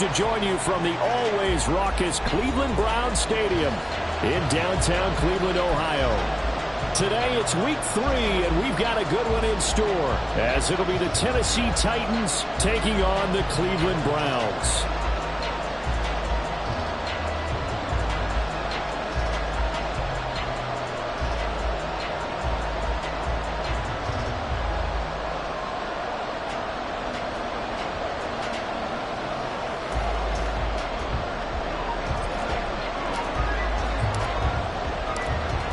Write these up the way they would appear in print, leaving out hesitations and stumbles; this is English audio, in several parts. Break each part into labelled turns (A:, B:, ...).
A: to join you from the always raucous Cleveland Browns Stadium in downtown Cleveland, Ohio. Today it's week 3, and we've got a good one in store, as it'll be the Tennessee Titans taking on the Cleveland Browns.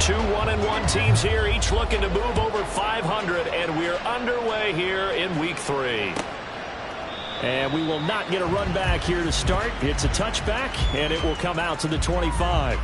A: Two 1-1 teams here, each looking to move over 500, and we're underway here in week 3. And we will not get a run back here to start. It's a touchback, and it will come out to the 25.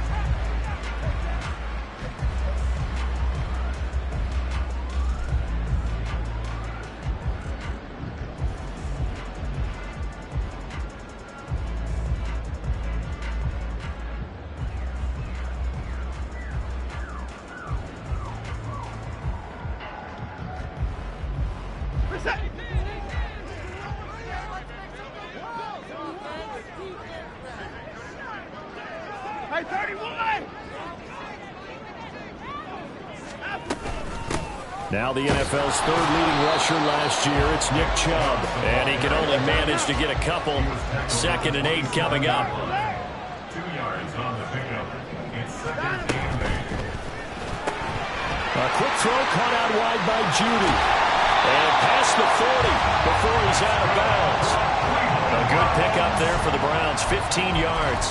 A: Now the NFL's third leading rusher last year, it's Nick Chubb. And he can only manage to get a couple. 2nd and 8 coming up.
B: 2 yards on the pickup. It's 2nd and 8.
A: A quick throw caught out wide by Judy. And past the 40 before he's out of bounds. A good pickup there for the Browns, 15 yards.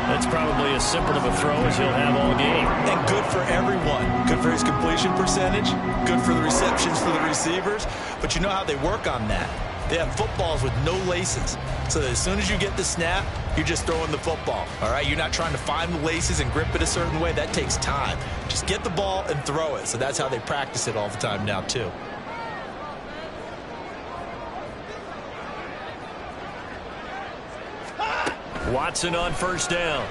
A: That's probably as simple of a throw as he'll have all game.
C: And good for everyone. Good for his completion percentage. Good for the receptions for the receivers. But you know how they work on that. They have footballs with no laces. So that as soon as you get the snap, you're just throwing the football. All right? You're not trying to find the laces and grip it a certain way. That takes time. Just get the ball and throw it. So that's how they practice it all the time now, too.
A: Watson on first down.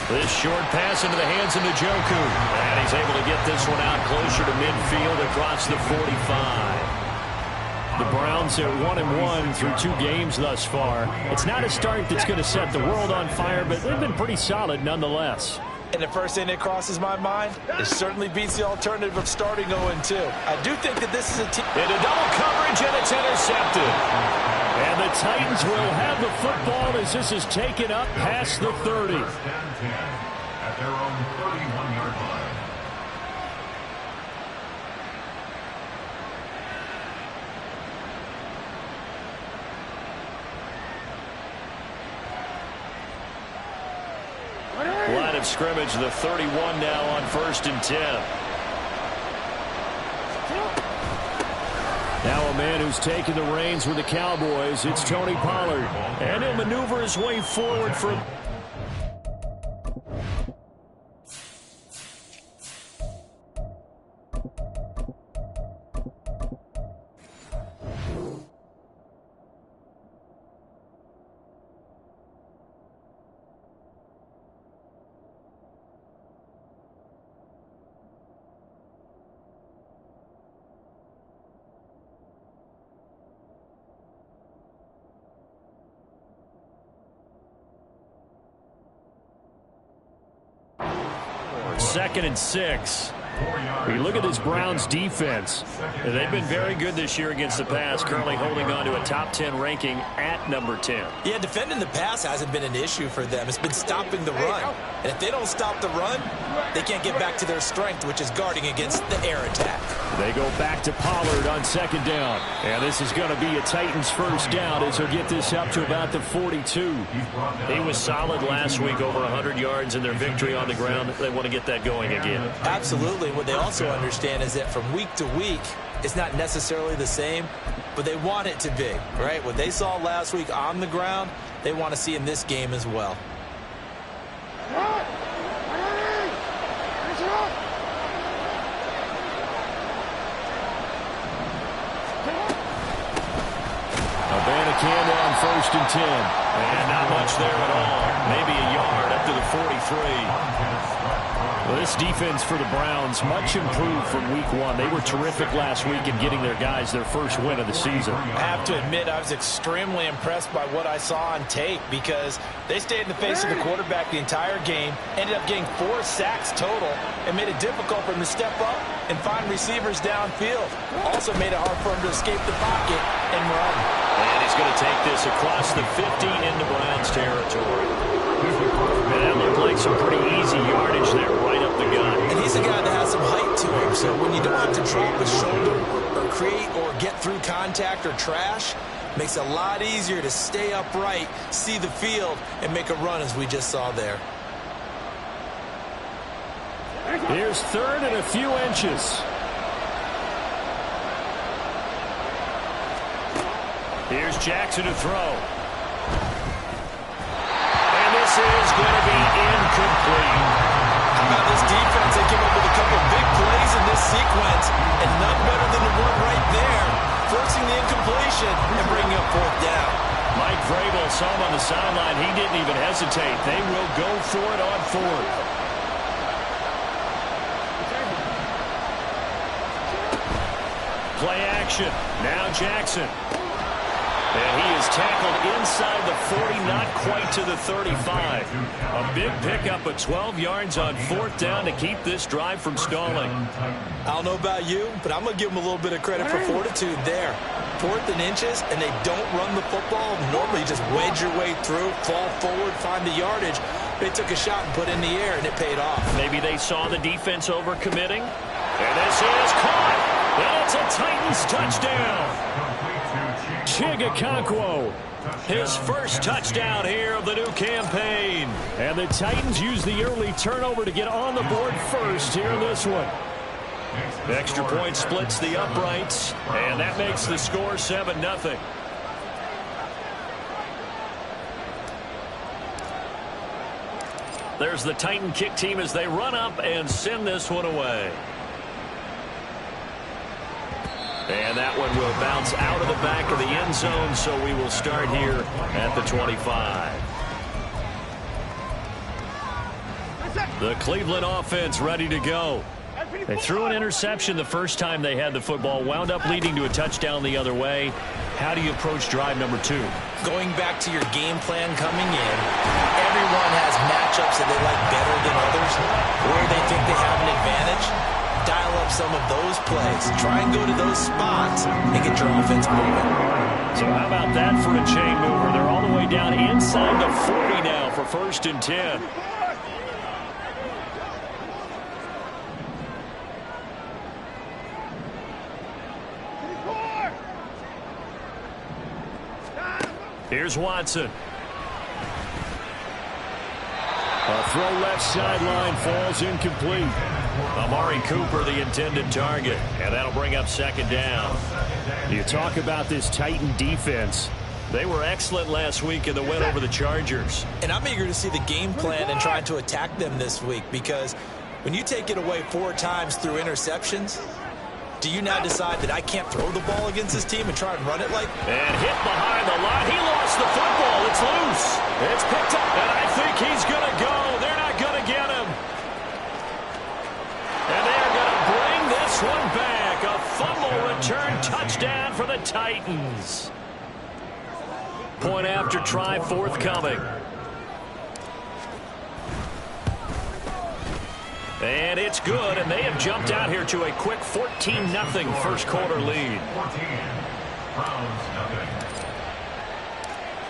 A: This short pass into the hands of Njoku. And he's able to get this one out closer to midfield across the 45. The Browns are 1-1 through 2 games thus far. It's not a start that's going to set the world on fire, but they've been pretty solid nonetheless.
C: And the first thing that crosses my mind, it certainly beats the alternative of starting 0-2. I do think that this is a team.
A: Into double coverage, and it's intercepted. And the Titans will have the football as this is taken up past the 30.
B: 1st and 10 at their own 31-yard line.
A: Line of scrimmage, the 31 now on 1st and 10. Now a man who's taken the reins with the Cowboys, it's Tony Pollard. And he'll maneuver his way forward for... Second and 6. We look at this Browns defense. They've been very good this year against the pass, currently holding on to a top 10 ranking at number 10.
C: Yeah, defending the pass hasn't been an issue for them. It's been stopping the run. And if they don't stop the run, they can't get back to their strength, which is guarding against the air attack.
A: They go back to Pollard on 2nd down. And this is going to be a Titans first down as he'll get this up to about the 42. He was solid last week, over 100 yards in their victory on the ground. They want to get that going again.
C: Absolutely. What they also understand is that from week to week, it's not necessarily the same, but they want it to be, right? What they saw last week on the ground, they want to see in this game as well. Abanican on 1st and 10. And not much there at all. Maybe a yard up to the 43.
A: Well, this defense for the Browns, much improved from week one. They were terrific last week in getting their guys their first win of the season.
C: I have to admit, I was extremely impressed by what I saw on tape because they stayed in the face of the quarterback the entire game, ended up getting 4 sacks total, and made it difficult for him to step up and find receivers downfield. Also made it hard for him to escape the pocket and run.
A: And he's going to take this across the 50 into Browns territory. And that looked like some pretty easy yardage there, right up the gut.
C: And he's a guy that has some height to him, so when you don't have to drop his shoulder or create or get through contact or trash, makes it a lot easier to stay upright, see the field, and make a run as we just saw there.
A: Here's third and a few inches. Here's Jackson to throw. This is going to be incomplete.
C: How about this defense? They came up with a couple of big plays in this sequence, and none better than the one right there, forcing the incompletion and bringing up 4th down.
A: Mike Vrabel saw him on the sideline. He didn't even hesitate. They will go for it on 4th. Play action. Now Jackson. And he is tackled inside the 40, not quite to the 35. A big pickup of 12 yards on 4th down to keep this drive from stalling.
C: I don't know about you, but I'm going to give them a little bit of credit for fortitude there. 4th and inches, and they don't run the football. Normally, you just wedge your way through, fall forward, find the yardage. They took a shot and put it in the air, and it paid off.
A: Maybe they saw the defense overcommitting. And this is caught. And it's a Titans touchdown. Chigakonkwo, his first touchdown here of the new campaign. And the Titans use the early turnover to get on the board first here in this one. Extra point splits the uprights, and that makes the score 7-0. There's the Titan kick team as they run up and send this one away. And that one will bounce out of the back of the end zone, so we will start here at the 25. The Cleveland offense ready to go. They threw an interception the first time they had the football, wound up leading to a touchdown the other way. How do you approach drive number 2?
C: Going back to your game plan coming in, everyone has matchups that they like better than others, where they think they have an advantage. Dial up some of those plays. Try and go to those spots and get your offense moving.
A: So how about that for a chain mover? They're all the way down inside the 40 now for 1st and 10. Here's Watson. A throw left sideline falls incomplete. Amari Cooper the intended target, and that'll bring up 2nd down. You talk about this Titan defense. They were excellent last week in the win over the Chargers.
C: And I'm eager to see the game plan and trying to attack them this week, because when you take it away 4 times through interceptions, do you now decide that I can't throw the ball against this team and try and run it like?
A: And hit behind the line. He lost the football. It's loose. It's picked up, and I think he's going to go. They're not going to get him. And they are going to bring this one back. A fumble return touchdown for the Titans. Point after try forthcoming. And it's good, and they have jumped out here to a quick 14-0 first quarter lead.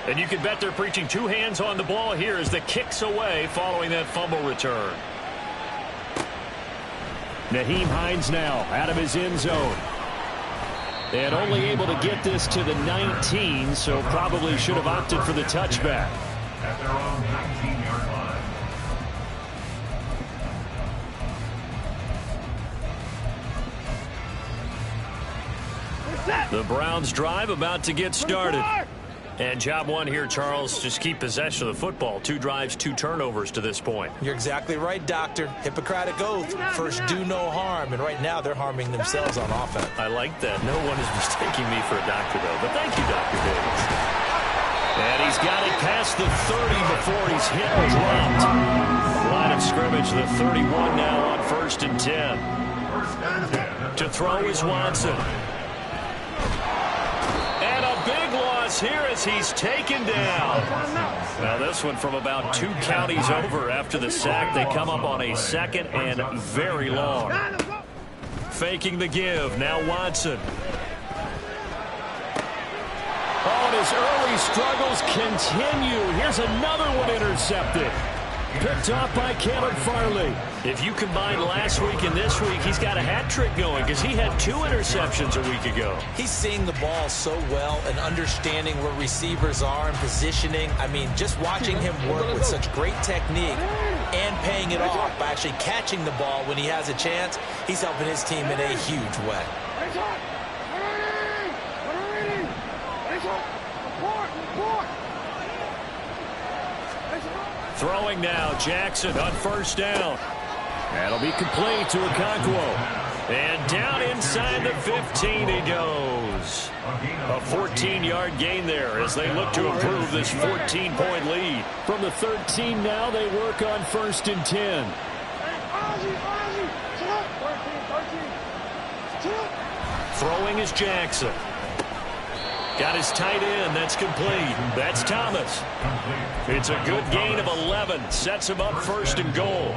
A: And you can bet they're preaching 2 hands on the ball here as the kick's away following that fumble return. Nyheim Hines now out of his end zone. And only able to get this to the 19, so probably should have opted for the touchback.
B: At their own 19-yard line.
A: The Browns drive about to get started. And job one here, Charles, just keep possession of the football. 2 drives, 2 turnovers to this point.
C: You're exactly right, Doctor. Hippocratic oath. First, do no harm. And right now, they're harming themselves on offense.
A: I like that. No one is mistaking me for a doctor, though. But thank you, Dr. Davis. And he He's got it past the 30 before he's hit and dropped. Line of scrimmage, the 31 now on 1st and 10. To throw is Watson. And a big loss here as he's taken down. Now this one from about 2 counties over after the sack. They come up on a 2nd and very long. Faking the give. Now Watson. Oh, and his early struggles continue. Here's another one intercepted. Picked off by Caleb Farley. If you combine last week and this week, he's got a hat trick going because he had 2 interceptions a week ago.
C: He's seeing the ball so well and understanding where receivers are and positioning. I mean, just watching him work with such great technique and paying it off by actually catching the ball when he has a chance, he's helping his team in a huge way.
A: Throwing now, Jackson on 1st down. That'll be complete to Okonkwo. And down inside the 15 he goes. A 14-yard gain there as they look to improve this 14-point lead. From the 13 now, they work on 1st and 10. Throwing is Jackson. Got his tight end. That's complete. That's Thomas. It's a good gain of 11. Sets him up 1st and goal.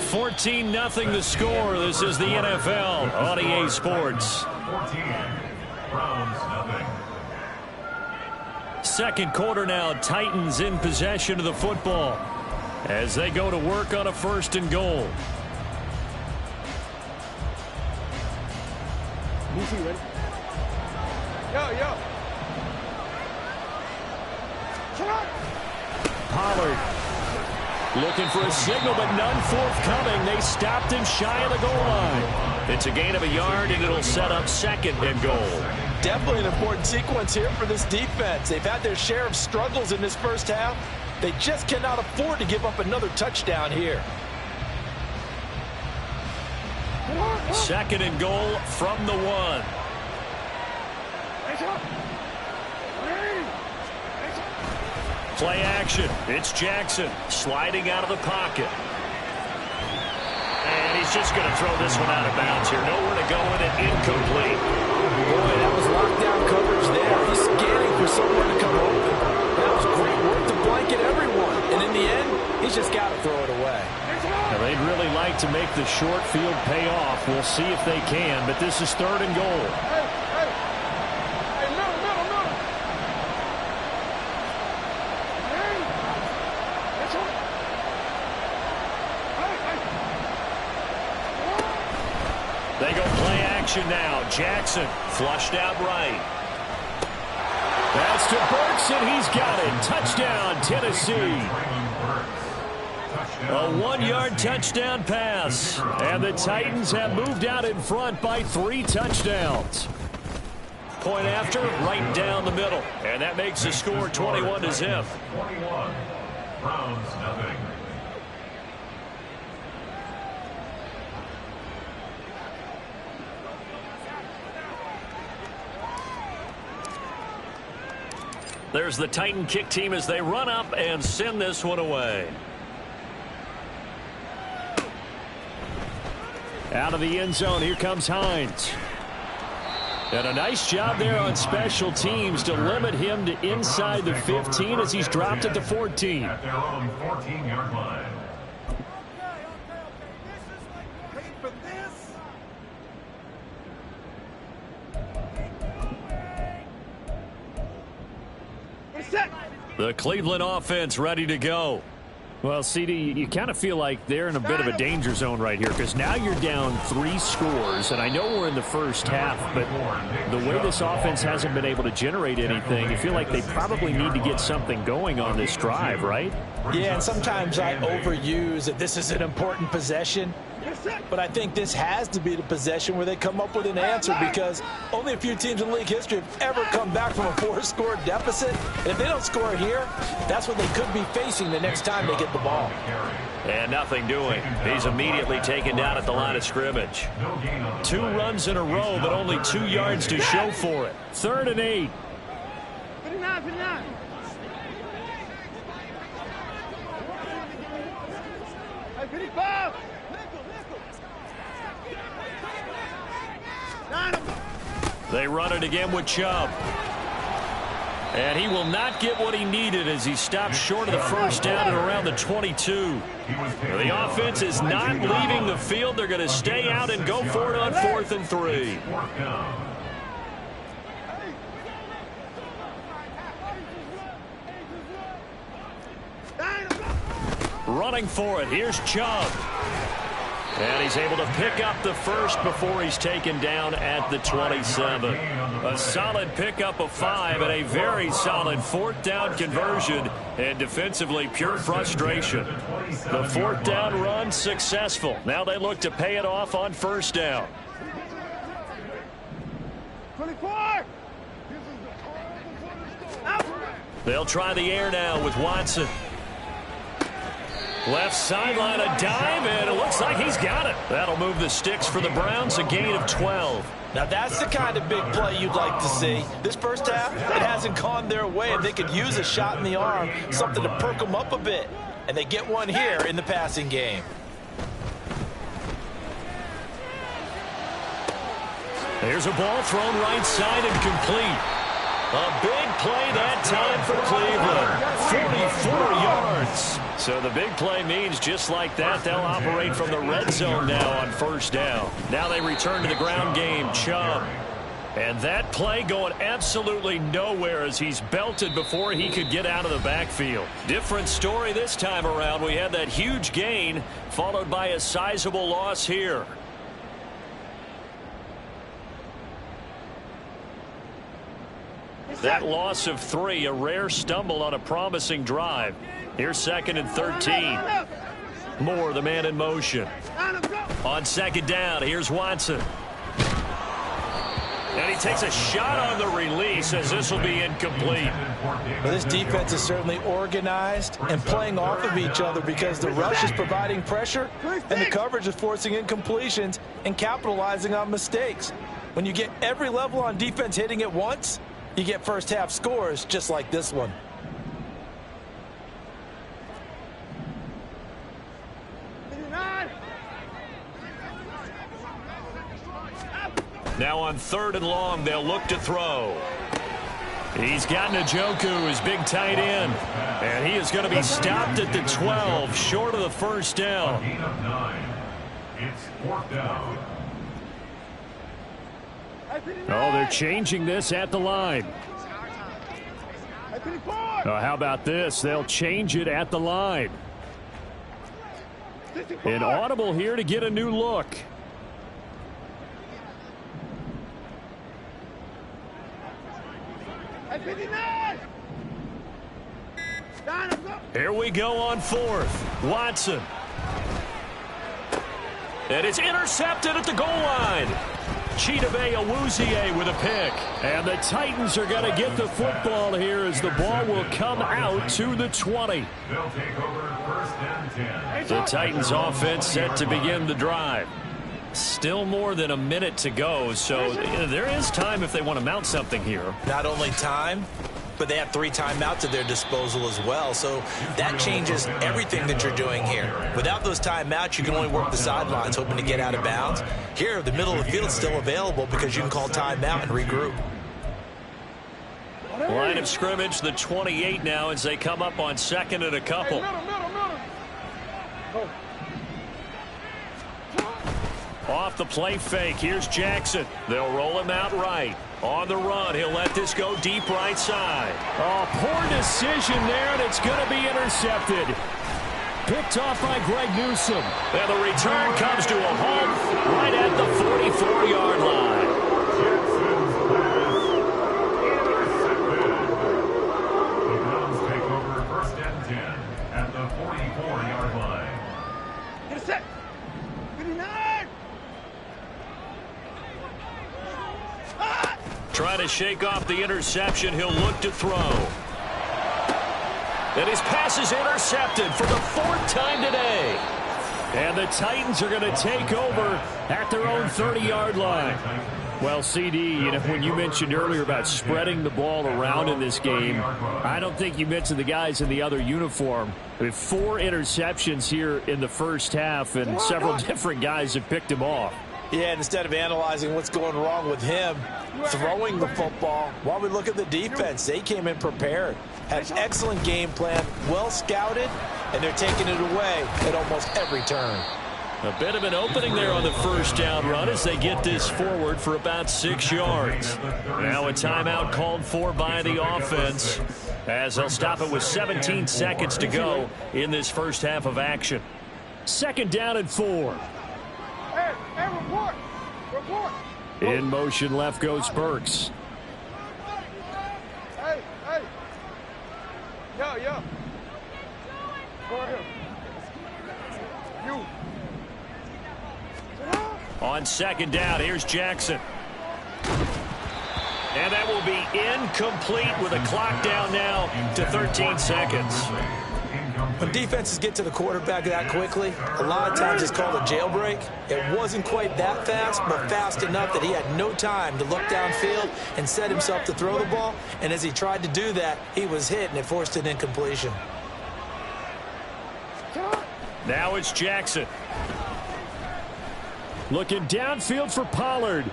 A: 14-0 the score. This is the NFL on EA Sports. 2nd quarter now. Titans in possession of the football as they go to work on a 1st and goal.
D: Yo.
A: Pollard looking for a signal, but none forthcoming. They stopped him shy of the goal line. It's a gain of a yard, and it'll set up 2nd and goal.
C: Definitely an important sequence here for this defense. They've had their share of struggles in this first half. They just cannot afford to give up another touchdown here.
A: 2nd and goal from the 1. Play action. It's Jackson sliding out of the pocket. And he's just going to throw this one out of bounds here. Nowhere to go with it. Incomplete.
C: Boy, that was lockdown coverage there. He's scanning for someone to come open. That was great work to blanket everyone. And in the end, he's just got to throw it away.
A: Now, they'd really like to make the short field pay off. We'll see if they can, but this is 3rd and goal. They go play action now. Jackson flushed out right. That's to Burks, and he's got it. Touchdown, Tennessee. A 1-yard touchdown pass. And the Titans have moved out in front by 3 touchdowns. Point after, right down the middle. And that makes the score 21-0.
B: 21. Browns, 0.
A: There's the Titan kick team as they run up and send this one away. Out of the end zone, here comes Hines. And a nice job there on special teams to limit him to inside the 15 as he's dropped at the 14.
B: At their own 14-yard line.
A: The Cleveland offense ready to go. Well, CD, you kind of feel like they're in a bit of a danger zone right here because now you're down 3 scores, and I know we're in the first half, but the way this offense hasn't been able to generate anything, you feel like they probably need to get something going on this drive, right?
C: Yeah, and sometimes I overuse that this is an important possession. But I think this has to be the possession where they come up with an answer because only a few teams in league history have ever come back from a 4-score deficit. And if they don't score here, that's what they could be facing the next time they get the ball.
A: And nothing doing. He's immediately taken down at the line of scrimmage. 2 runs in a row, but only 2 yards to show for it. 3rd and 8. They run it again with Chubb. And he will not get what he needed as he stopped short of the first down at around the 22. The offense is not leaving the field. They're going to stay out and go for it on 4th and 3. Running for it. Here's Chubb. And he's able to pick up the first before he's taken down at the 27. A solid pickup of 5 and a very solid 4th down conversion. And defensively, pure frustration. The 4th down run successful. Now they look to pay it off on 1st down.
D: 24.
A: They'll try the air now with Watson. Left sideline, a dive, and it looks like he's got it. That'll move the sticks for the Browns, a gain of 12.
C: Now that's the kind of big play you'd like to see. This first half, it hasn't gone their way, and they could use a shot in the arm, something to perk them up a bit. And they get one here in the passing game.
A: There's a ball thrown right side and complete. A big play that time for Cleveland. 44 yards. So the big play means just like that, they'll operate from the red zone now on 1st down. Now they return to the ground game. Chubb. And that play going absolutely nowhere as he's belted before he could get out of the backfield. Different story this time around. We had that huge gain followed by a sizable loss here. That loss of 3, a rare stumble on a promising drive. Here's 2nd and 13. Moore, the man in motion. On 2nd down, here's Watson. And he takes a shot on the release as this will be incomplete.
C: Well, this defense is certainly organized and playing off of each other because the rush is providing pressure and the coverage is forcing incompletions and capitalizing on mistakes. When you get every level on defense hitting at once, you get first half scores just like this one.
A: Now on 3rd and long, they'll look to throw. He's got Njoku, his big tight end. And he is going to be stopped at the 12, short of the first down.
B: It's 4th down.
A: Oh, they're changing this at the line. How about this? They'll change it at the line. An audible here to get a new look. Here we go on 4th. Watson. And it's intercepted at the goal line. Chidobe Awuzie with a pick. And the Titans are going to get the football here as the ball will come out to the 20.
B: They'll take over 1st and 10.
A: The Titans offense set to begin the drive. Still more than a minute to go, so there is time if they want to mount something here.
C: Not only time, but they have 3 timeouts at their disposal as well, so that changes everything that you're doing here. Without those timeouts, you can only work the sidelines hoping to get out of bounds. Here, the middle of the field is still available because you can call timeout and regroup.
A: Line of scrimmage, the 28 now as they come up on 2nd and a couple. Off the play fake, here's Jackson. They'll roll him out right. On the run, he'll let this go deep right side. Oh, poor decision there, and it's going to be intercepted. Picked off by Greg Newsome. And the return comes to a halt right at the 44-yard line.
B: The Browns take over 1st and 10 at the 44-yard line.
D: Intercept. 59.
A: Trying to shake off the interception. He'll look to throw. And his pass is intercepted for the 4th time today. And the Titans are going to take over at their own 30-yard line. Well, CD, you know, when you mentioned earlier about spreading the ball around in this game, I don't think you mentioned the guys in the other uniform. With 4 interceptions here in the first half, and several different guys have picked him off.
C: Yeah, and instead of analyzing what's going wrong with him throwing the football, while we look at the defense, they came in prepared, had an excellent game plan, well scouted, and they're taking it away at almost every turn.
A: A bit of an opening there on the first down run as they get this forward for about 6 yards. Now a timeout called for by the offense as they'll stop it with 17 seconds to go in this first half of action. 2nd down and 4.
D: Hey, report! Report!
A: In motion left goes Burks.
D: Hey! Yo! Go ahead. You!
A: On 2nd down, here's Jackson. And that will be incomplete with a clock down now to 13 seconds.
C: When defenses get to the quarterback that quickly, a lot of times it's called a jailbreak. It wasn't quite that fast, but fast enough that he had no time to look downfield and set himself to throw the ball. And as he tried to do that, he was hit, and it forced an incompletion.
A: Now it's Jackson. Looking downfield for Pollard.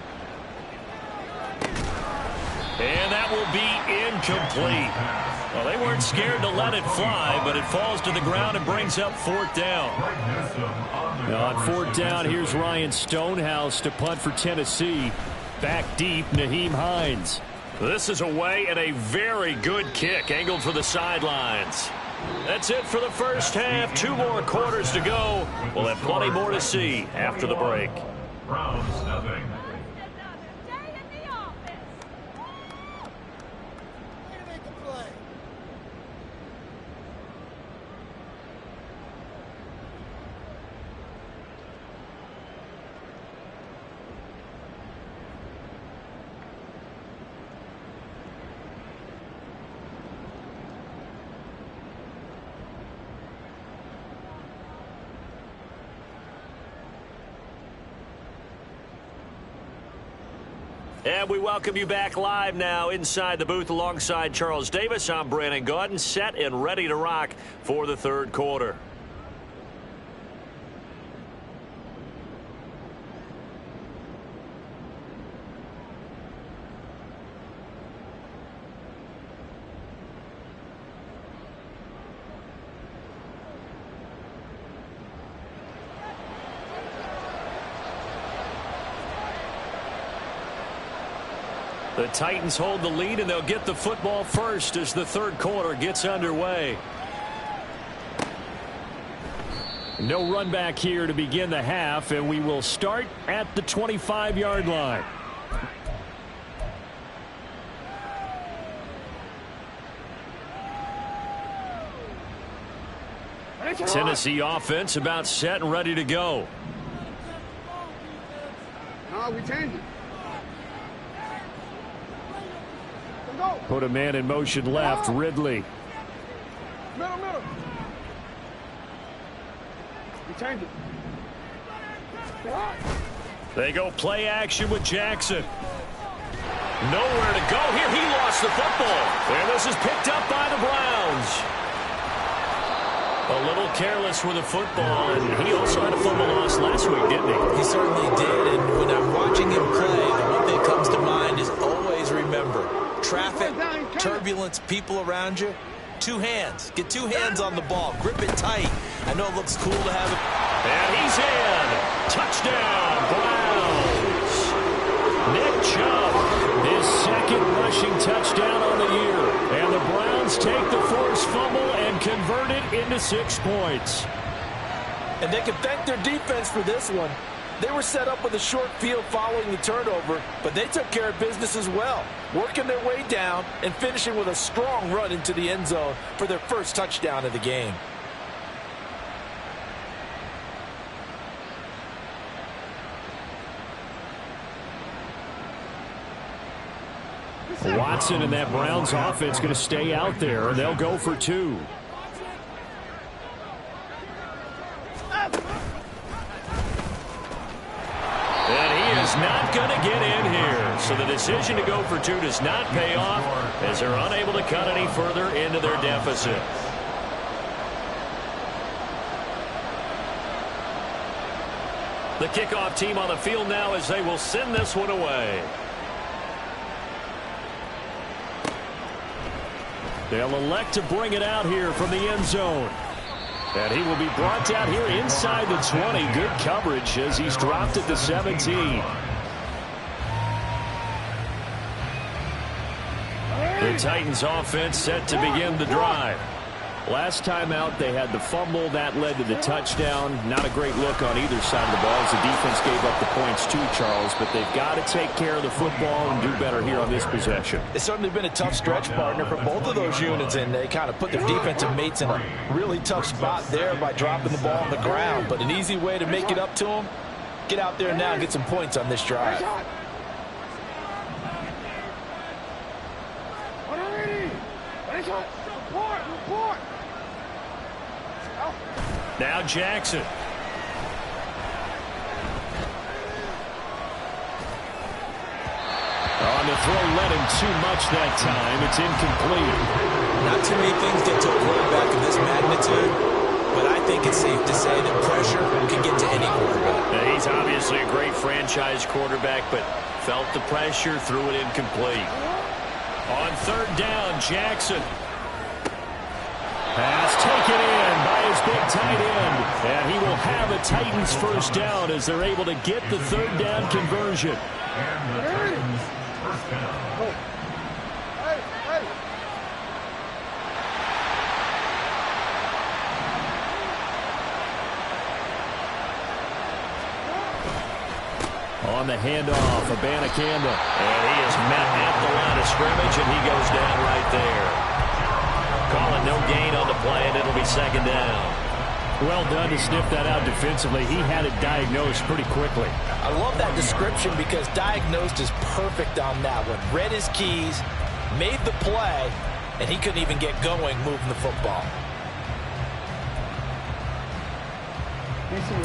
A: And that will be incomplete. Well, they weren't scared to let it fly, but it falls to the ground and brings up 4th down. Now on 4th down, here's Ryan Stonehouse to punt for Tennessee. Back deep, Nyheim Hines. This is away and a very good kick angled for the sidelines. That's it for the first half. 2 more quarters to go. We'll have plenty more to see after the break.
B: Browns nothing.
A: And we welcome you back live now inside the booth alongside Charles Davis. I'm Brandon Gaudin, set and ready to rock for the 3rd quarter. The Titans hold the lead, and they'll get the football first as the 3rd quarter gets underway. No run back here to begin the half, and we will start at the 25-yard line. Tennessee offense about set and ready to go.
D: No, we changed it.
A: Put a man in motion left, Ridley.
D: Middle. We changed it.
A: They go play action with Jackson. Nowhere to go here. He lost the football. And this is picked up by the Browns. A little careless with the football, and he also had a fumble loss last week, didn't he?
C: He certainly did, and when I'm watching him play, the one thing that comes to mind is always remember, traffic, turbulence, people around you, 2 hands. Get 2 hands on the ball. Grip it tight. I know it looks cool to have it.
A: And he's in. Touchdown, Browns. Nick Chubb, his 2nd rushing touchdown on the year. And the Browns take the forced fumble and convert it into 6 points.
C: And they can thank their defense for this one. They were set up with a short field following the turnover, but they took care of business as well, working their way down and finishing with a strong run into the end zone for their first touchdown of the game.
A: Watson and that Browns offense going to stay out there, and they'll go for 2. And he is not going to get in here. So the decision to go for two does not pay off as they're unable to cut any further into their deficit. The kickoff team on the field now as they will send this one away. They'll elect to bring it out here from the end zone. And he will be brought down here inside the 20. Good coverage as he's dropped at the 17. The Titans offense set to begin the drive. Last time out, they had the fumble. That led to the touchdown. Not a great look on either side of the ball as the defense gave up the points too, Charles. But they've got to take care of the football and do better here on this possession.
C: It's certainly been a tough stretch, partner, for both of those units, and they kind of put their defensive mates in a really tough spot there by dropping the ball on the ground. But an easy way to make it up to them, get out there now and get some points on this drive.
D: Report.
A: Now Jackson. On the throw, led him too much that time. It's incomplete.
C: Not too many things get to a quarterback of this magnitude, but I think it's safe to say that pressure can get to any quarterback.
A: Now, he's obviously a great franchise quarterback, but felt the pressure, threw it incomplete. On third down, Jackson. Pass taken in by his big tight end. And he will have a Titans first down as they're able to get the third down conversion.
B: And the Titans first down.
D: Hey.
A: On the handoff, Abanikanda. And he is met at the line of scrimmage, and he goes down right there. Calling no gain on the play, and it'll be second down. Well done to sniff that out defensively. He had it diagnosed pretty quickly.
C: I love that description because diagnosed is perfect on that one. Read his keys, made the play, and he couldn't even get going moving the football.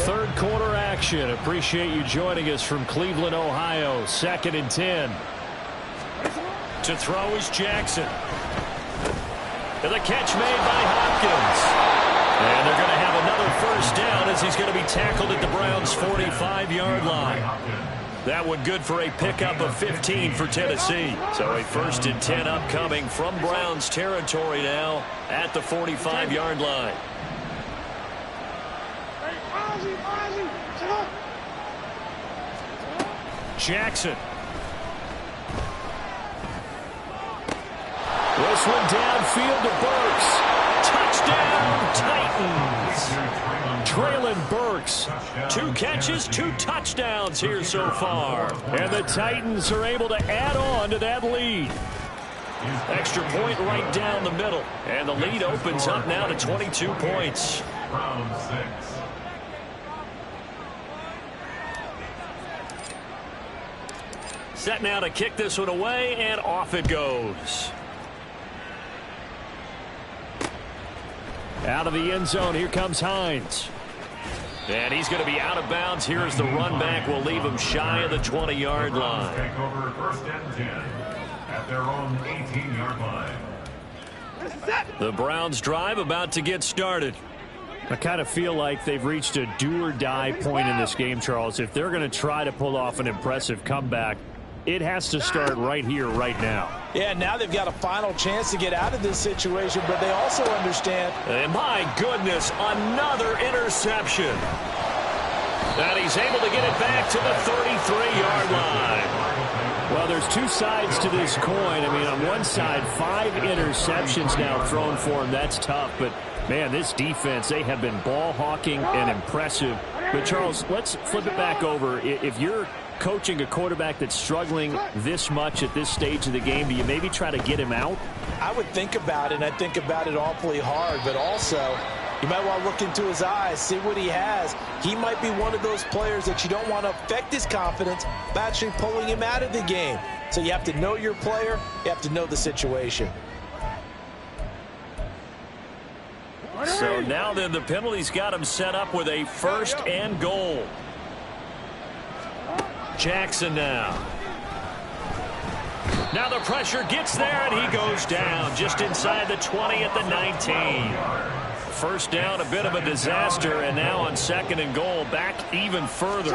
A: Third quarter action. Appreciate you joining us from Cleveland, Ohio. 2nd and 10. To throw is Jackson. And the catch made by Hopkins. And they're going to have another first down as he's going to be tackled at the Browns' 45-yard line. That one good for a pickup of 15 for Tennessee. So a 1st and 10 upcoming from Browns territory now at the 45-yard line. Jackson. This one downfield to Burks. Touchdown, Titans. Traylon Burks. 2 catches, 2 touchdowns here so far. And the Titans are able to add on to that lead. Extra point right down the middle. And the lead opens up now to 22 points.
B: Round 6.
A: Set now to kick this one away, and off it goes. Out of the end zone, here comes Hines. And he's going to be out of bounds. Here's the run back. Will leave him shy of the 20-yard line.
B: Take over 1st and 10 at their own 18-yard line.
A: The Browns drive about to get started. I kind of feel like they've reached a do-or-die point in this game, Charles. If they're going to try to pull off an impressive comeback, it has to start right here, right now.
C: Yeah, now they've got a final chance to get out of this situation, but they also understand.
A: And my goodness, another interception. And he's able to get it back to the 33-yard line. Well, there's 2 sides to this coin. I mean, on one side, 5 interceptions now thrown for him. That's tough, but man, this defense, they have been ball hawking and impressive. But Charles, let's flip it back over. If you're coaching a quarterback that's struggling this much at this stage of the game, do you maybe try to get him out?
C: I would think about it, and I think about it awfully hard, but also you might want to look into his eyes, see what he has. He might be one of those players that you don't want to affect his confidence by actually pulling him out of the game. So you have to know your player, you have to know the situation.
A: So now then, the penalty's got him set up with a 1st and goal. Jackson now. Now the pressure gets there, and he goes down just inside the 20 at the 19. First down, a bit of a disaster, and now on 2nd and goal, back even further.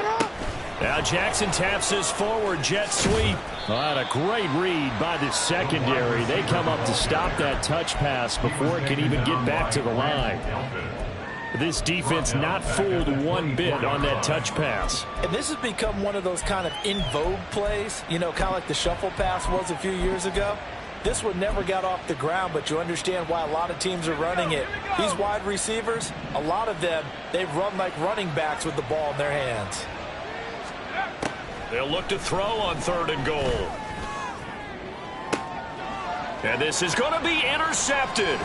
A: Now Jackson taps his forward jet sweep. What a great read by the secondary. They come up to stop that touch pass before it can even get back to the line. This defense not fooled one bit on that touch pass.
C: And this has become one of those kind of in vogue plays, you know, kind of like the shuffle pass was a few years ago. This one never got off the ground, but you understand why a lot of teams are running it. These wide receivers, a lot of them, they've run like running backs with the ball in their hands.
A: They'll look to throw on 3rd and goal. And this is going to be intercepted.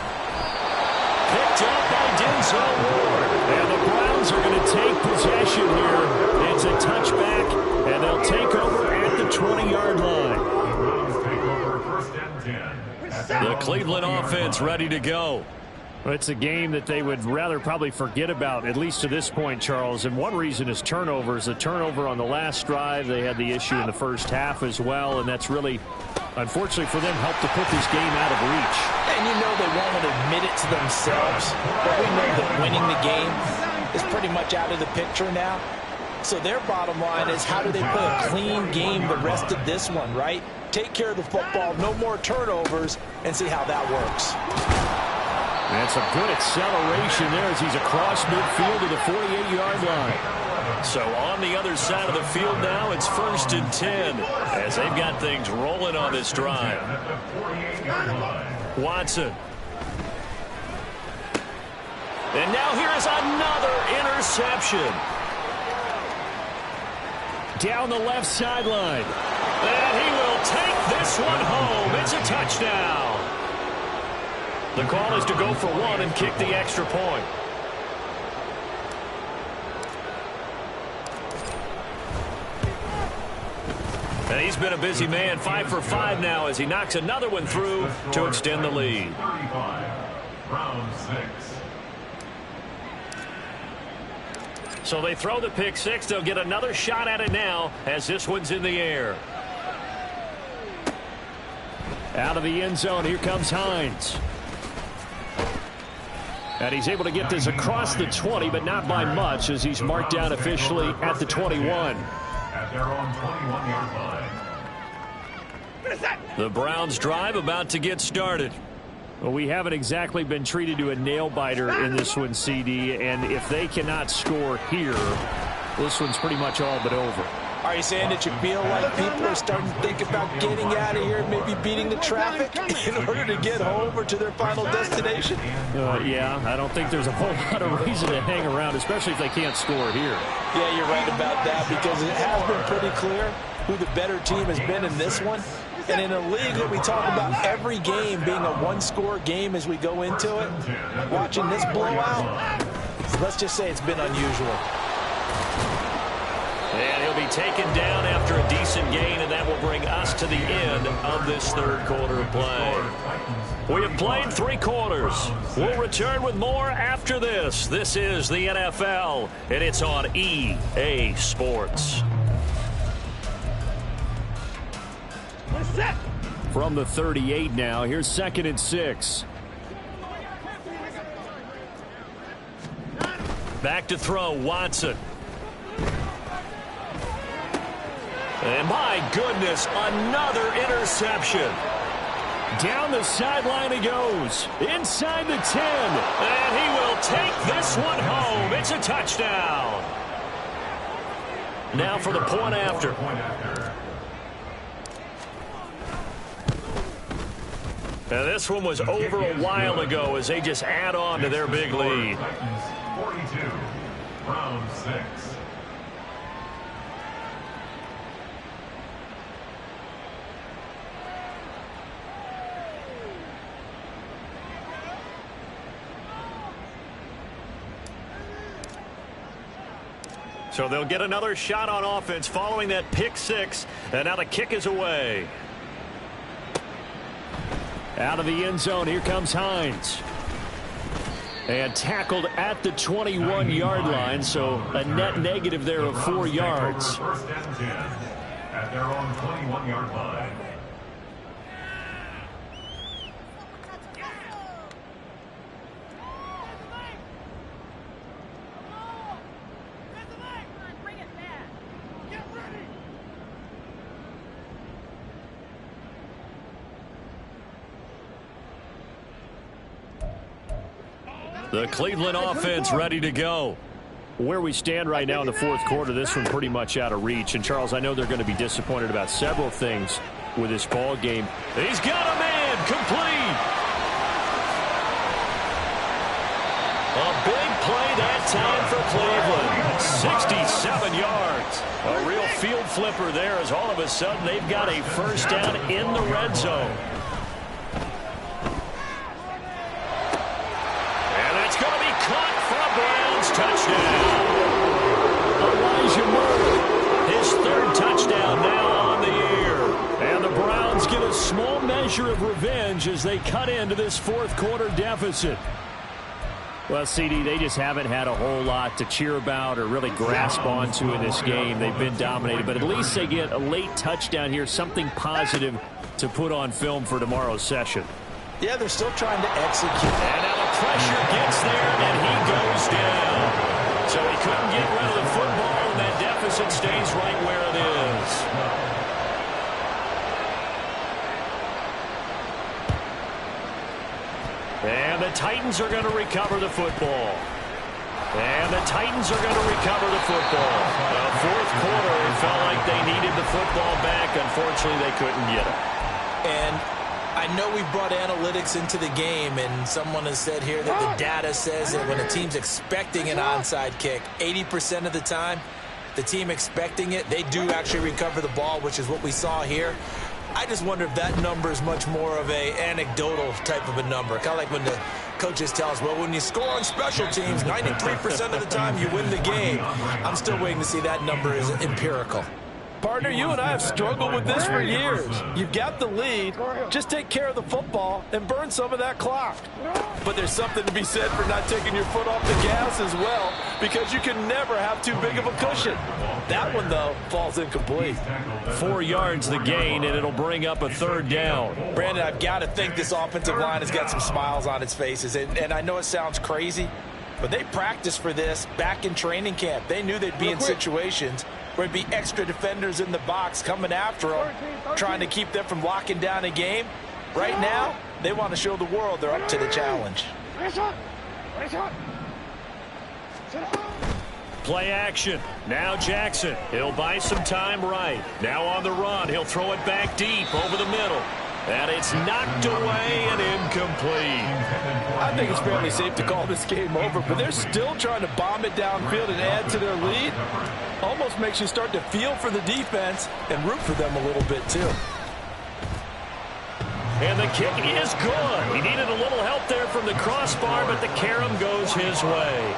A: Picked up by Denzel Ward. And the Browns are going to take possession here. It's a touchback, and they'll take over at the 20-yard line.
B: The Browns take over 1st and 10.
A: The Cleveland offense ready to go.
E: Well, it's a game that they would rather probably forget about, at least to this point, Charles. And one reason is turnovers. A turnover on the last drive. They had the issue in the first half as well, and that's really, unfortunately for them, helped to put this game out of reach.
C: And you know they won't admit it to themselves, but we know that winning the game is pretty much out of the picture now. So their bottom line is, how do they play a clean game the rest of this one, right? Take care of the football, no more turnovers, and see how that works.
E: That's a good acceleration there as he's across midfield to the 48-yard line.
A: So on the other side of the field now, it's 1st and 10 as they've got things rolling on this drive. Watson. And now here is another interception.
E: Down the left sideline.
A: And he will take this one home. It's a touchdown. The call is to go for one and kick the extra point. And he's been a busy man, 5 for 5 now as he knocks another one through to extend the lead.
B: 35, round 6.
A: So they throw the pick six. They'll get another shot at it now as this one's in the air.
E: Out of the end zone, here comes Hines. And he's able to get this across the 20, but not by much as he's marked down officially at the 21.
B: At their own 21-yard line.
A: The Browns drive about to get started.
E: Well, we haven't exactly been treated to a nail-biter in this one, CD, and if they cannot score here, this one's pretty much all but over.
C: Are you saying that you feel like people are starting to think about getting out of here, maybe beating the traffic in order to get home or to their final destination?
E: Yeah, I don't think there's a whole lot of reason to hang around, especially if they can't score here.
C: Yeah, you're right about that, because it has been pretty clear who the better team has been in this one. And in a league that we talk about every game being a one-score game as we go into it, watching this blowout, let's just say it's been unusual.
A: And he'll be taken down after a decent gain, and that will bring us to the end of this third quarter of play. We have played 3 quarters. We'll return with more after this. This is the NFL, and it's on EA Sports.
E: From the 38 now, here's 2nd and 6.
A: Back to throw, Watson. And my goodness, another interception.
E: Down the sideline he goes, inside the 10.
A: And he will take this one home. It's a touchdown. Now for the point after. Now this one was over a while ago as they just add on to their big lead.
B: 42, round 6.
A: So they'll get another shot on offense following that pick six. And now the kick is away.
E: Out of the end zone, here comes Hines. And tackled at the 21-yard line, so a net negative there of 4 yards.
B: First and 10 at their own 21-yard line.
A: The Cleveland offense ready to go.
E: Where we stand right now in the fourth quarter, this one pretty much out of reach. And, Charles, I know they're going to be disappointed about several things with this ball game.
A: He's got a man complete. A big play that time for Cleveland. 67 yards. A real field flipper there as all of a sudden they've got a first down in the red zone. And that's going to be caught for a Browns touchdown. Elijah Moore, his third touchdown now on the year. And the Browns get a small measure of revenge as they cut into this fourth quarter deficit.
E: Well, CD, they just haven't had a whole lot to cheer about or really grasp onto in this game. They've been dominated, but at least they get a late touchdown here, something positive to put on film for tomorrow's session.
C: Yeah, they're still trying to execute.
A: And now the pressure gets there, and he goes down. So he couldn't get rid of the football, and that deficit stays right where it is. And the Titans are going to recover the football. And the Titans are going to recover the football. Fourth quarter, it felt like they needed the football back. Unfortunately, they couldn't get it.
C: And I know we brought analytics into the game, and someone has said here that the data says that when a team's expecting an onside kick, 80% of the time, the team expecting it, they do actually recover the ball, which is what we saw here. I just wonder if that number is much more of a anecdotal type of a number. Kind of like when the coaches tell us, well, when you score on special teams, 93% of the time you win the game. I'm still waiting to see that number is empirical.
F: Partner, you and I have struggled with this for years. You've got the lead. Just take care of the football and burn some of that clock. But there's something to be said for not taking your foot off the gas as well, because you can never have too big of a cushion. That one, though, falls incomplete.
A: 4 yards the gain, and it'll bring up a third down.
C: Brandon, I've got to think this offensive line has got some smiles on its faces. And I know it sounds crazy, but they practiced for this back in training camp. They knew they'd be in situations where it'd be extra defenders in the box coming after them, trying to keep them from locking down a game. Right now, they want to show the world they're up to the challenge.
A: Play action. Now Jackson. He'll buy some time right. Now on the run. He'll throw it back deep over the middle. And it's knocked away and incomplete.
F: I think it's fairly safe to call this game over, but they're still trying to bomb it downfield and add to their lead. Almost makes you start to feel for the defense and root for them a little bit, too.
A: And the kick is good. He needed a little help there from the crossbar, but the carom goes his way.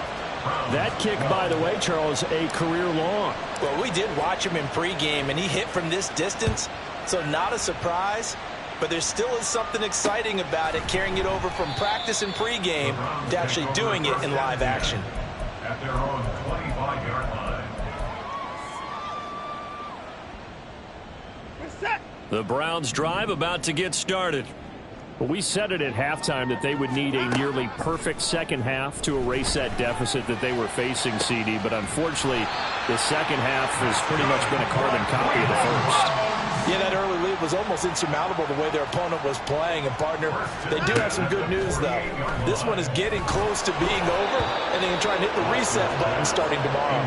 E: That kick, by the way, Charles, a career long.
C: Well, we did watch him in pregame, and he hit from this distance, so not a surprise. But there still is something exciting about it, carrying it over from practice and pregame to actually doing it in live action.
B: At their own 25-yard line.
A: The Browns drive about to get started.
E: Well, we said it at halftime that they would need a nearly perfect second half to erase that deficit that they were facing, CD. But unfortunately, the second half has pretty much been a carbon copy of the first.
C: Yeah, that early lead was almost insurmountable the way their opponent was playing. And, partner, they do have some good news, though. This one is getting close to being over, and they can try and hit the reset button starting tomorrow.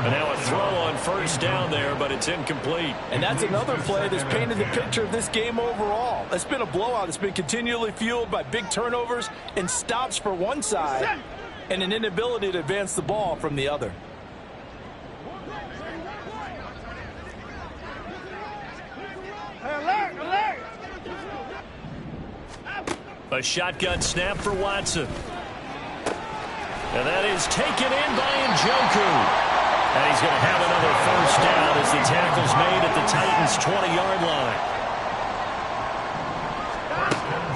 A: And now a throw on first down there, but it's incomplete.
F: And that's another play that's painted the picture of this game overall. It's been a blowout. It's been continually fueled by big turnovers and stops for one side and an inability to advance the ball from the other.
A: A shotgun snap for Watson. And that is taken in by Njoku. And he's going to have another first down as the tackle's made at the Titans' 20-yard line.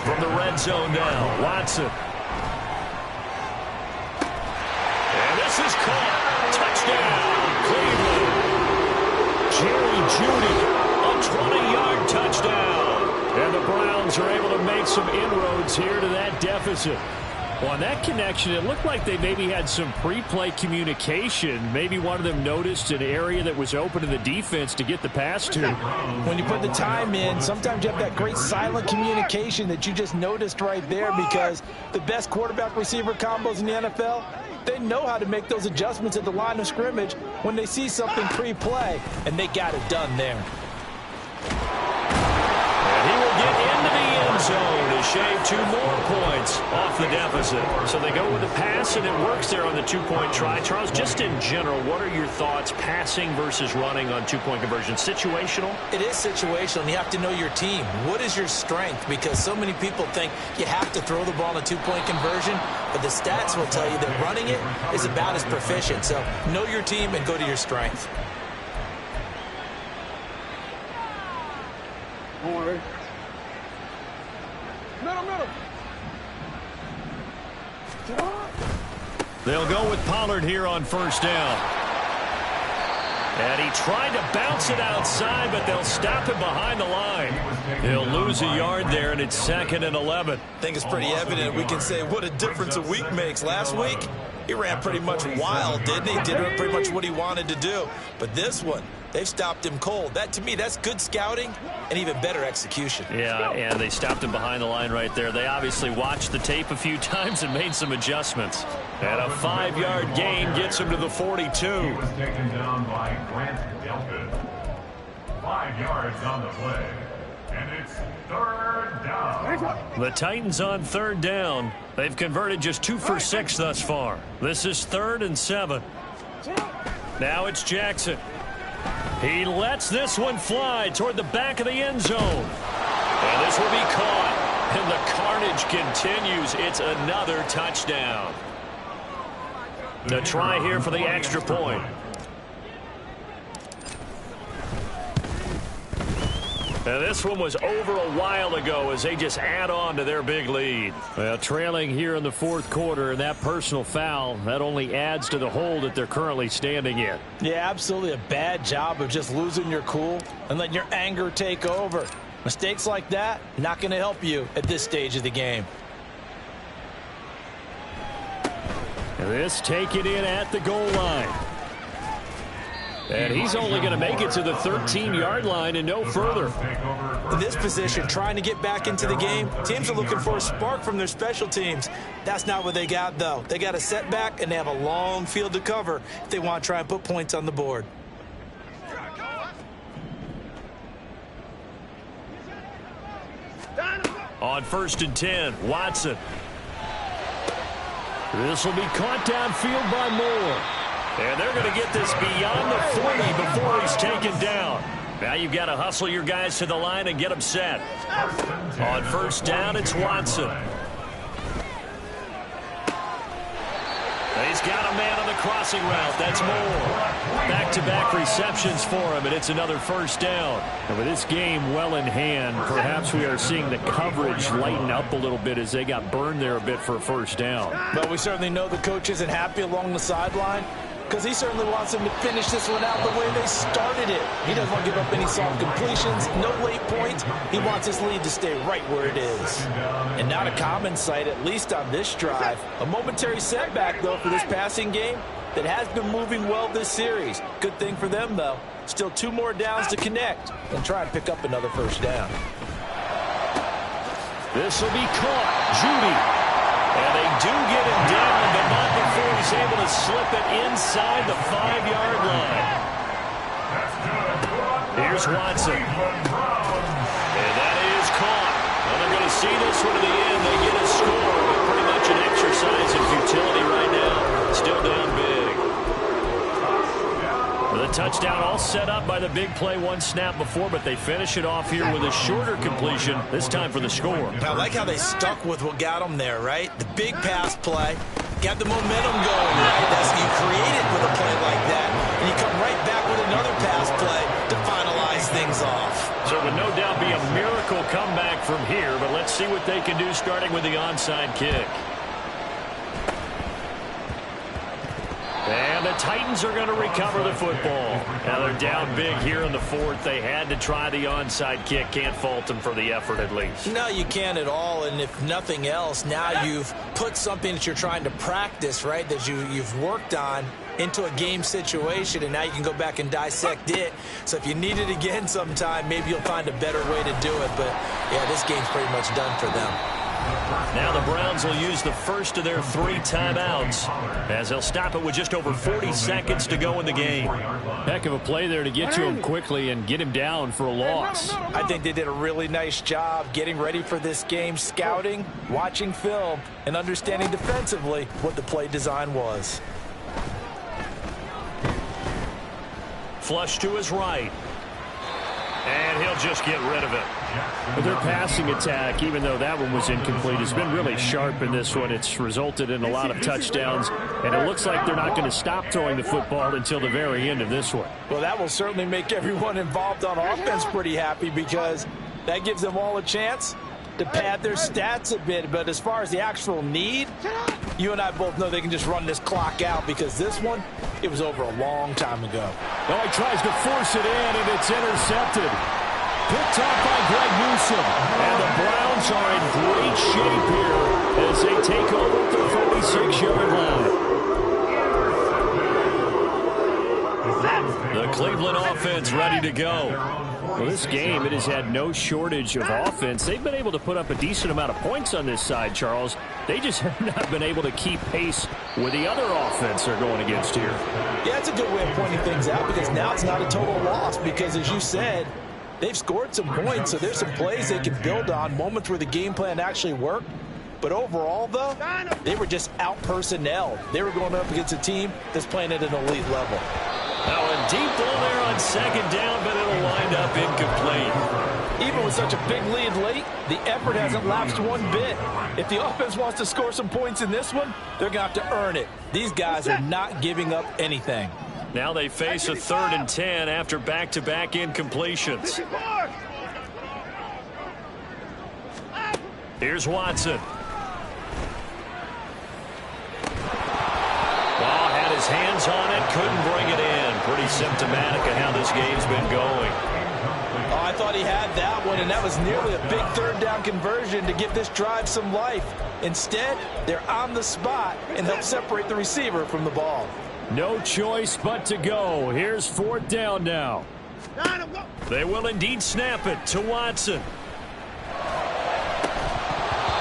A: From the red zone now, Watson. And this is caught. Touchdown, Cleveland. Jerry Jeudy, a 20-yard touchdown. And the Browns are able to make some inroads here to that deficit.
E: Well, on that connection, it looked like they maybe had some pre-play communication. Maybe one of them noticed an area that was open to the defense to get the pass to.
F: When you put the time in, sometimes you have that great silent communication that you just noticed right there, because the best quarterback-receiver combos in the NFL, they know how to make those adjustments at the line of scrimmage when they see something pre-play, and they got it done there.
A: And he will get into the end zone to shave 2 more points off the deficit. So they go with the pass, and it works there on the 2-point try. Charles, just in general, what are your thoughts passing versus running on 2-point conversion? Situational?
F: It is situational, and you have to know your team. What is your strength? Because so many people think you have to throw the ball in a 2-point conversion, but the stats will tell you that running it is about as proficient. So know your team and go to your strength.
D: Come on, Ray. Middle.
A: They'll go with Pollard here on first down. And he tried to bounce it outside, but they'll stop him behind the line. He'll lose a yard there, and it's 2nd and 11.
C: I think it's pretty evident. We can say what a difference a week makes. Last week, he ran pretty much wild, didn't he? Did pretty much what he wanted to do. But this one, they've stopped him cold. That, to me, that's good scouting and even better execution.
A: Yeah, and they stopped him behind the line right there. They obviously watched the tape a few times and made some adjustments. And a 5-yard gain gets him to the 42.
B: He was taken down by Grant Delpit. 5 yards on the play. And it's 3rd down.
A: The Titans on 3rd down. They've converted just 2 for 6 thus far. This is 3rd and 7. Now it's Jackson. He lets this one fly toward the back of the end zone. And this will be caught. And the carnage continues. It's another touchdown. The try here for the extra point. And this one was over a while ago as they just add on to their big lead. Well, trailing here in the 4th quarter, and that personal foul, that only adds to the hole that they're currently standing in.
F: Yeah, absolutely a bad job of just losing your cool and letting your anger take over. Mistakes like that, not going to help you at this stage of the game.
E: And this taken in at the goal line. And he's only going to make it to the 13-yard line and no further.
F: In this position, trying to get back into the game, teams are looking for a spark from their special teams. That's not what they got, though. They got a setback, and they have a long field to cover if they want to try and put points on the board.
A: On 1st and 10, Watson. This will be caught downfield by Moore. And they're going to get this beyond the 40 before he's taken down. Now you've got to hustle your guys to the line and get them set. On 1st down, it's Watson. He's got a man on the crossing route. That's Moore. Back-to-back receptions for him, and it's another 1st down.
E: And with this game well in hand, perhaps we are seeing the coverage lighten up a little bit as they got burned there a bit for a 1st down.
F: But we certainly know the coach isn't happy along the sideline, because he certainly wants them to finish this one out the way they started it. He doesn't want to give up any soft completions, no late points. He wants his lead to stay right where it is. And not a common sight, at least on this drive. A momentary setback, though, for this passing game that has been moving well this series. Good thing for them, though. Still 2 more downs to connect and try and pick up another 1st down.
A: This will be caught. Judy. And they do get him down, but not before he's able to slip it inside the 5-yard line. Here's Watson. And that is caught. Well, they're going to see this one to the end. They get a score, but pretty much an exercise in futility right now. Still down big. The touchdown all set up by the big play 1 snap before, but they finish it off here with a shorter completion, this time for the score.
C: I like how they stuck with what got them there, right? The big pass play, got the momentum going, right? That's you create it with a play like that, and you come right back with another pass play to finalize things off.
A: So it would no doubt be a miracle comeback from here, but let's see what they can do starting with the onside kick. And the Titans are going to recover the football. Now they're down big here in the fourth. They had to try the onside kick. Can't fault them for the effort at least.
C: No, you can't at all. And if nothing else, now you've put something that you're trying to practice, right, that you've worked on into a game situation, and now you can go back and dissect it. So if you need it again sometime, maybe you'll find a better way to do it. But, yeah, this game's pretty much done for them.
A: Now the Browns will use the first of their 3 timeouts as they'll stop it with just over 40 seconds to go in the game.
E: Heck of a play there to get to him quickly and get him down for a loss.
F: I think they did a really nice job getting ready for this game, scouting, watching film, and understanding defensively what the play design was.
A: Flush to his right. And he'll just get rid of it.
E: But their passing attack, even though that one was incomplete, has been really sharp in this one. It's resulted in a lot of touchdowns, and it looks like they're not going to stop throwing the football until the very end of this one.
F: Well, that will certainly make everyone involved on offense pretty happy because that gives them all a chance to pad their stats a bit. But as far as the actual need, you and I both know they can just run this clock out because this one, it was over a long time ago.
E: Oh, he tries to force it in, and it's intercepted. Picked off by Greg Newsome. And the Browns are in great shape here as they take over at the 46-yard line.
A: The Cleveland offense ready to go.
E: Well, this game, it has had no shortage of offense. They've been able to put up a decent amount of points on this side, Charles. They just have not been able to keep pace with the other offense they're going against here.
F: Yeah, that's a good way of pointing things out because now it's not a total loss because, as you said, they've scored some points, so there's some plays they can build on, moments where the game plan actually worked. But overall, though, they were just out-personnelled. They were going up against a team that's playing at an elite level.
A: Now a deep ball there on second down, but it'll wind up incomplete.
F: Even with such a big lead late, the effort hasn't lapsed one bit. If the offense wants to score some points in this one, they're going to have to earn it. These guys are not giving up anything.
A: Now they face a 3rd and 10 after back-to-back incompletions. Here's Watson. Ball had his hands on it, couldn't bring it in. Pretty symptomatic of how this game's been going.
F: Oh, I thought he had that one, and that was nearly a big 3rd down conversion to give this drive some life. Instead, they're on the spot and help separate the receiver from the ball.
E: No choice but to go. Here's 4th down now.
A: They will indeed snap it to Watson.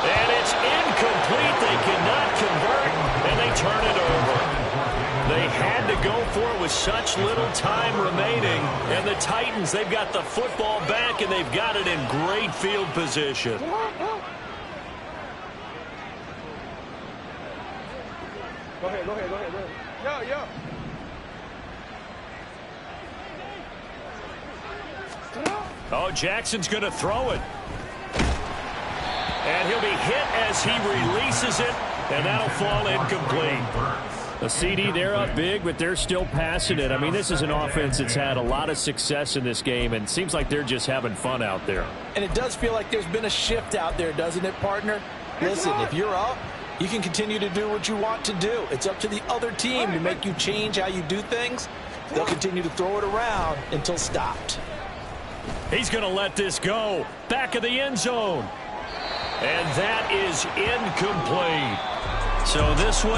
A: And it's incomplete. They cannot convert, and they turn it over. They had to go for it with such little time remaining. And the Titans, they've got the football back, and they've got it in great field position.
D: Go ahead. Yo.
A: Oh, Jackson's going to throw it. And he'll be hit as he releases it, and that'll fall incomplete.
E: A CD, they're up big, but they're still passing it. I mean, this is an offense that's had a lot of success in this game, and it seems like they're just having fun out there.
F: And it does feel like there's been a shift out there, doesn't it, partner? Listen, if you're up, you can continue to do what you want to do. It's up to the other team to make you change how you do things. They'll continue to throw it around until stopped.
A: He's going to let this go. Back of the end zone. And that is incomplete. So this one